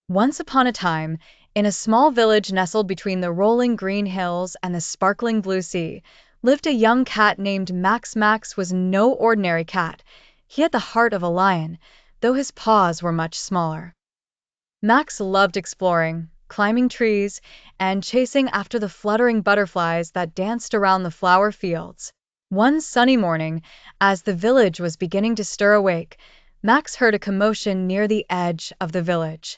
Once upon a time, in a small village nestled between the rolling green hills and the sparkling blue sea, lived a young cat named Max. Max was no ordinary cat. He had the heart of a lion, though his paws were much smaller. Max loved exploring, climbing trees, and chasing after the fluttering butterflies that danced around the flower fields. One sunny morning, as the village was beginning to stir awake, Max heard a commotion near the edge of the village.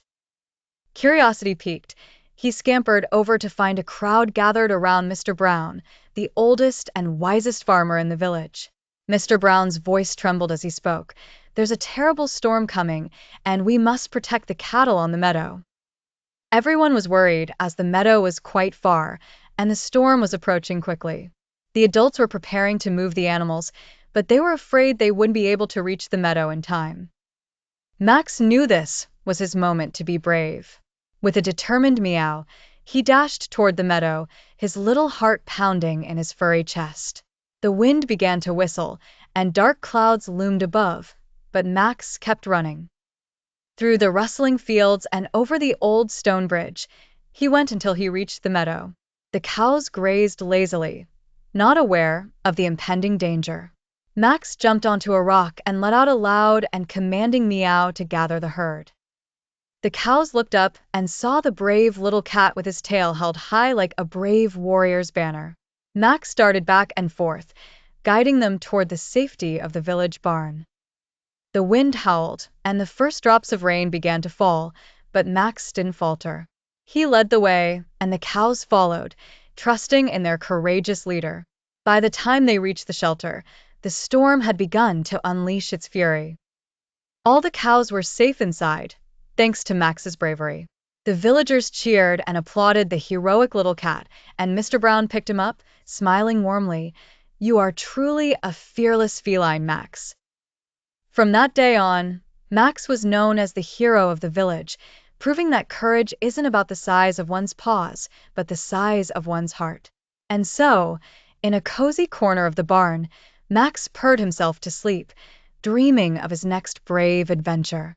Curiosity piqued, he scampered over to find a crowd gathered around Mr. Brown, the oldest and wisest farmer in the village. Mr. Brown's voice trembled as he spoke. "There's a terrible storm coming, and we must protect the cattle on the meadow." Everyone was worried as the meadow was quite far, and the storm was approaching quickly. The adults were preparing to move the animals, but they were afraid they wouldn't be able to reach the meadow in time. Max knew this was his moment to be brave. With a determined meow, he dashed toward the meadow, his little heart pounding in his furry chest. The wind began to whistle, and dark clouds loomed above, but Max kept running. Through the rustling fields and over the old stone bridge, he went until he reached the meadow. The cows grazed lazily, not aware of the impending danger. Max jumped onto a rock and let out a loud and commanding meow to gather the herd. The cows looked up and saw the brave little cat with his tail held high like a brave warrior's banner. Max darted back and forth, guiding them toward the safety of the village barn. The wind howled, and the first drops of rain began to fall, but Max didn't falter. He led the way, and the cows followed, trusting in their courageous leader. By the time they reached the shelter, the storm had begun to unleash its fury. All the cows were safe inside, thanks to Max's bravery. The villagers cheered and applauded the heroic little cat, and Mr. Brown picked him up, smiling warmly. "You are truly a fearless feline, Max." From that day on, Max was known as the hero of the village, proving that courage isn't about the size of one's paws, but the size of one's heart. And so, in a cozy corner of the barn, Max purred himself to sleep, dreaming of his next brave adventure.